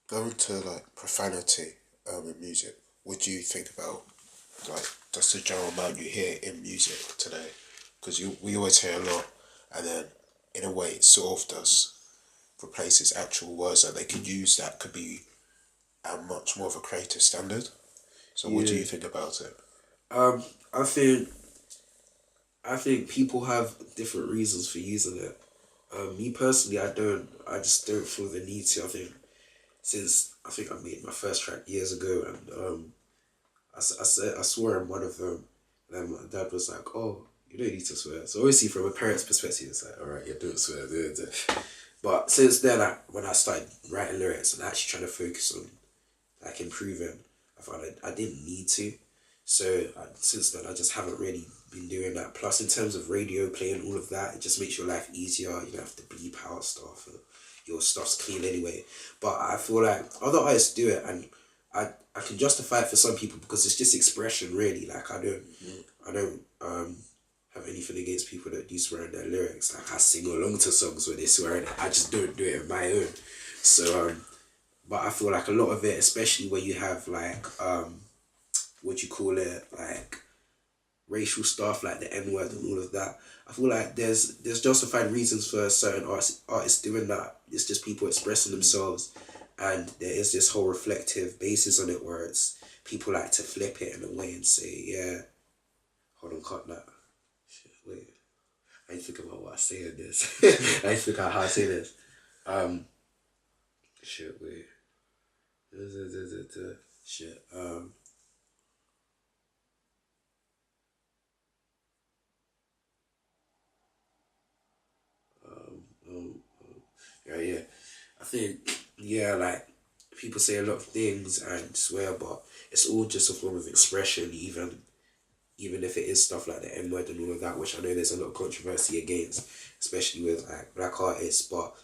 Going to like profanity in music, what do you think about like just the general amount you hear in music today? Because we always hear a lot, and then in a way it sort of does replaces actual words that they could use that could be at much more of a creative standard. So what do Yeah. you think about it? Um, I think I think people have different reasons for using it. Me personally, I don't. I just don't feel the need to. I think since I think I made my first track years ago, and I swore in one of them, and then my dad was like, "Oh, you don't need to swear." So obviously, from a parent's perspective, it's like, "All right, you don't swear." But since then, when I started writing lyrics and actually trying to focus on like improving, I found I didn't need to. So since then, I just haven't really been doing that. Plus, in terms of radio playing all of that, it just makes your life easier. You don't have to bleep out stuff. And your stuff's clean anyway. But I feel like other artists do it, and I can justify it for some people because it's just expression, really. Like I don't have anything against people that do swear in their lyrics. Like I sing along to songs where they swear, and I just don't do it on my own. So but I feel like a lot of it, especially where you have like what you call it, like racial stuff like the N word and all of that. I feel like there's justified reasons for certain artists doing that. It's just people expressing themselves, and there is this whole reflective basis on it where it's people like to flip it in a way and say, yeah, hold on, cut that. Shit, wait, I ain't think about what I say in this. I ain't think about how I say this. Um, shit, wait. Shit. Um, um, yeah, yeah. I think, yeah, like people say a lot of things and swear, but it's all just a form of expression, even if it is stuff like the N word and all of that, which I know there's a lot of controversy against, especially with like black artists. But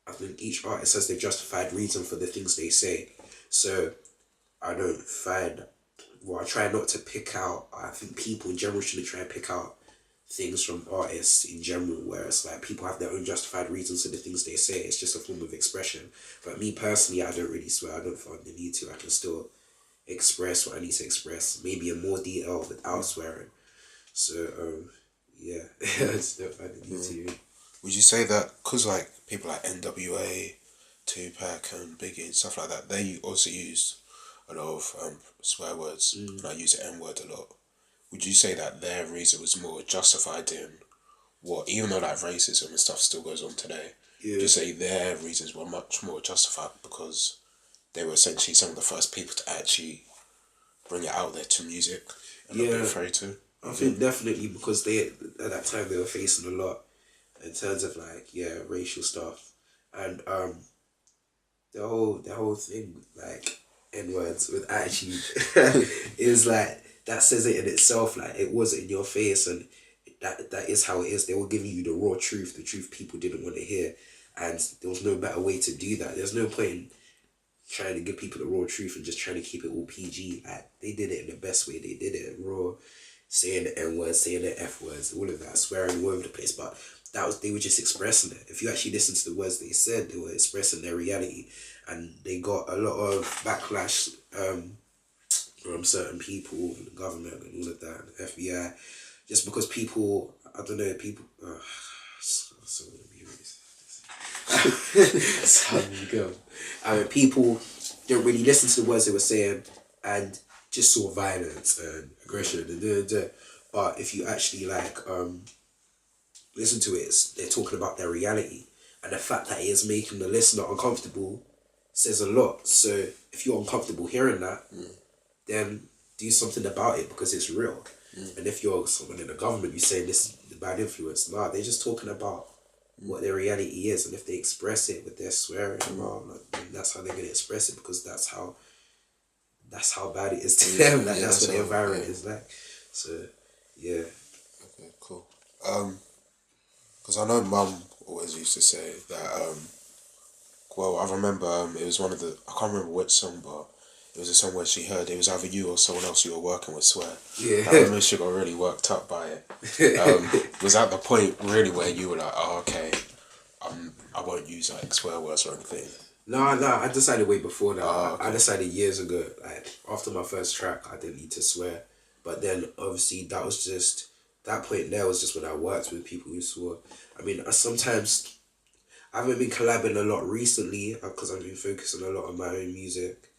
I think each artist has their justified reason for the things they say. So I don't find, well, I try not to pick out. I think people in general shouldn't try and pick out things from artists in general, where it's like people have their own justified reasons for the things they say. It's just a form of expression. But me personally, I don't really swear. I don't find the need to. I can still express what I need to express, maybe in more detail without swearing. So, yeah, I just don't find the need to. Would you say that because like people like NWA, Tupac, and Biggie and stuff like that, they also use a lot of swear words, and I use the N word a lot. Would you say that their reason was more justified in what, even though like racism and stuff still goes on today, would Yeah, you say their reasons were much more justified because they were essentially some of the first people to actually bring it out there to music and not be yeah. afraid to? I think definitely because they at that time they were facing a lot in terms of like racial stuff, and the whole thing like N words with attitude is like that says it in itself. Like it was in your face, and that is how it is. They were giving you the raw truth, the truth people didn't want to hear, and there was no better way to do that. There's no point in trying to give people the raw truth and just trying to keep it all PG. Like they did it in the best way. They did it raw, saying the N words, saying the F words, all of that, swearing all over the place. But they were just expressing it. If you actually listen to the words they said, they were expressing their reality, and they got a lot of backlash from certain people, the government, and all of that, and the FBI, just because people, I don't know, people. So gonna be racist. How do you go? I mean, people didn't really listen to the words they were saying, and just saw violence and aggression and But if you actually like listen to it, they're talking about their reality, and the fact that it is making the listener uncomfortable says a lot. So if you're uncomfortable hearing that, then do something about it because it's real. And if you're someone in the government, you say this is the bad influence. Nah, they're just talking about what their reality is, and if they express it with their swearing, well, then that's how they're gonna express it because that's how bad it is to them. Like that's what the environment is like. So yeah. Okay, cool. Because I know Mum always used to say that. Well, I remember it was one of the, I can't remember which song, but it was a song where she heard it was either you or someone else you were working with swear. Yeah. I remember she got really worked up by it. Was at the point really where you were like, oh, okay, I won't use like swear words or anything. No, I decided way before that. Oh, I okay. decided years ago. Like after my first track, I didn't need to swear. But then obviously that was just that point. There was just when I worked with people who swore. I mean, sometimes I haven't been collabing a lot recently because I've been focusing a lot on my own music,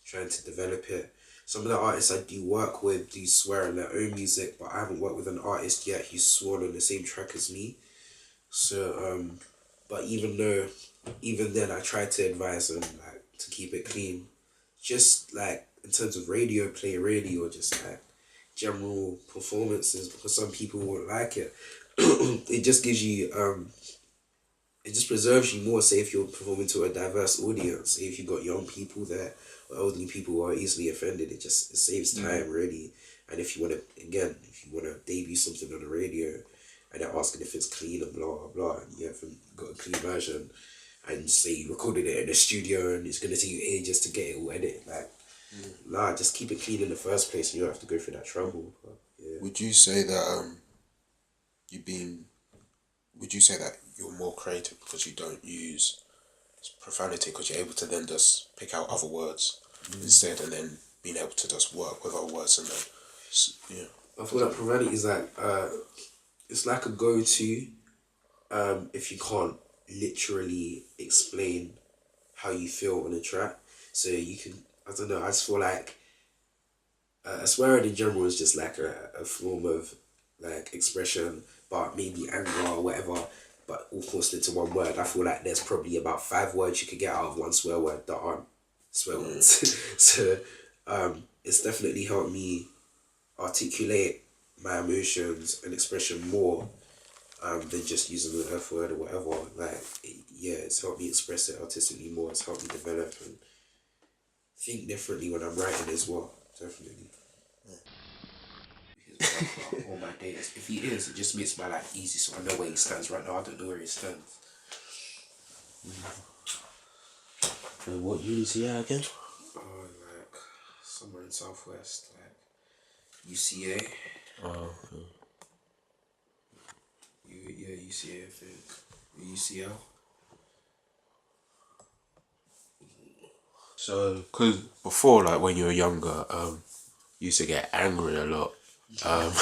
trying to develop it. Some of the artists I do work with do swear in their own music, but I haven't worked with an artist yet who's sworn on the same track as me. So, but even then, I try to advise them like to keep it clean. Just like in terms of radio play, really, or just like general performances, because some people won't like it. It just gives you it just preserves you more. Say if you're performing to a diverse audience, say if you've got young people there or elderly people who are easily offended, it saves time really. And if you want to again, if you want to debut something on the radio, and they're asking if it's clean and blah blah blah, and you haven't got a clean version, and say you recorded it in the studio and it's gonna take you ages to get it all edited, like nah, just keep it clean in the first place, and you don't have to go through that trouble. But, yeah. Would you say that you've been? Would you say that you're more creative because you don't use profanity because you're able to then just pick out other words instead, and then being able to just work with other words and then I feel like profanity is like it's like a go-to if you can't literally explain how you feel on a track. So you can, I don't know, I just feel like swearing in general is just like a form of like expression, but maybe anger or whatever, but all forced into one word. I feel like there's probably about 5 words you could get out of one swear word that aren't swear words. So it's definitely helped me articulate my emotions and expression more than just using the F word or whatever. Like, yeah, it's helped me express it artistically more. It's helped me develop and think differently when I'm writing as well. Definitely. All my data. If he is, it just makes my life easy, so I know where he stands right now. I don't know where he stands. And what uni is he at again? Oh, like somewhere in Southwest, like UCA. Oh, Yeah, UCA, I think. UCL. So, because before, like when you were younger, you used to get angry a lot. Um,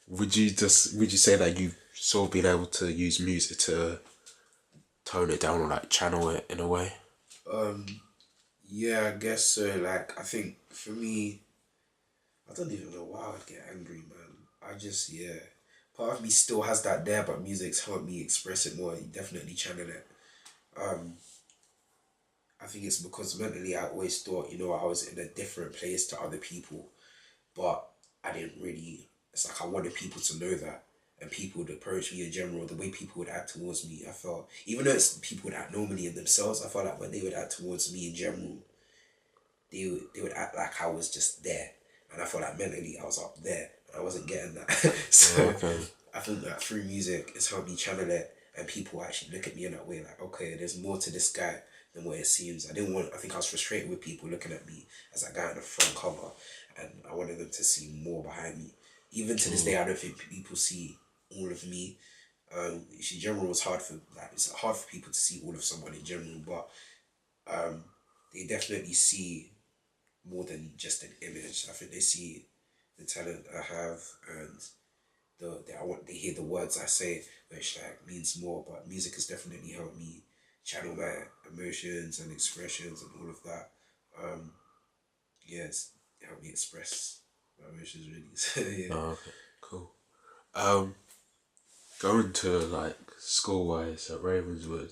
would you say that you've sort of been able to use music to tone it down or like channel it in a way? Yeah, I guess so. Like, I think for me, I don't even know why I'd get angry, man. I just, yeah. Part of me still has that there, but music's helped me express it more. Definitely channel it. I think it's because mentally I always thought, I was in a different place to other people, but I didn't really, it's like I wanted people to know that. And people would approach me in general, the way people would act towards me, I felt, even though it's people would act normally in themselves, I felt like when they would act towards me in general, they would act like I was just there. And I felt like mentally I was up there. And I wasn't getting that. So Okay. I think that through music, it's helped me channel it. And people actually look at me in that way, like, okay, there's more to this guy than what it seems. I think I was frustrated with people looking at me as that guy on the front cover. And I wanted them to see more behind me. Even to this day, I don't think people see all of me. In general, it's hard for people to see all of someone in general, but they definitely see more than just an image. I think they see the talent I have and they hear the words I say, which like means more. But music has definitely helped me channel my emotions and expressions and all of that. Yeah, it's helped me express my emotions really. So yeah. Oh, okay. Cool. Going to like school wise at Ravenswood,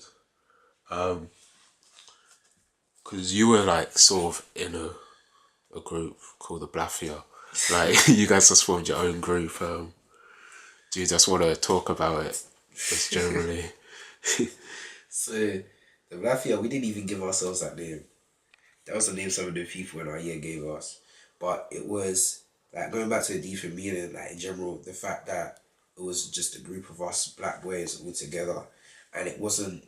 because you were like sort of in a group called the Blaffia. Like you guys just formed your own group. Do you just want to talk about it just generally? So the Mafia, we didn't even give ourselves that name. That was the name some of the people in our year gave us. But it was like going back to the deeper meaning, like in general, the fact that it was just a group of us black boys all together, and it wasn't.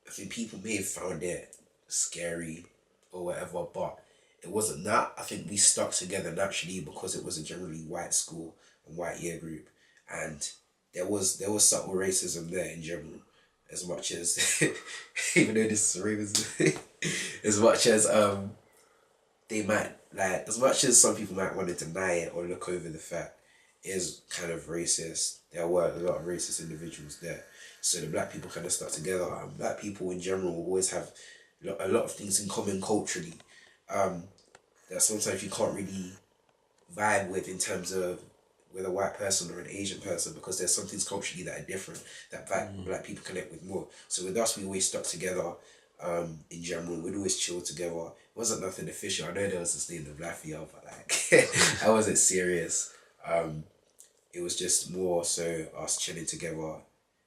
I think people may have found it scary or whatever, but it wasn't that. I think we stuck together naturally because it was a generally white school and white year group, and there was subtle racism there in general, as much as even though this is racist, as much as they might like, as much as some people might want to deny it or look over the fact it is kind of racist. There were a lot of racist individuals there, so the black people kind of stuck together. Black people in general always have a lot of things in common culturally. That sometimes you can't really vibe with in terms of with a white person or an Asian person, because there's some things culturally that are different that black people connect with more. So with us, we always stuck together. In general, we'd always chill together. It wasn't nothing official. I know there was this thing of Lafayette, but like I wasn't serious. It was just more so us chilling together,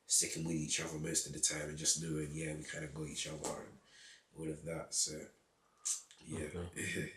sticking with each other most of the time, and just knowing, yeah, we kind of got each other and all of that. So yeah. Okay.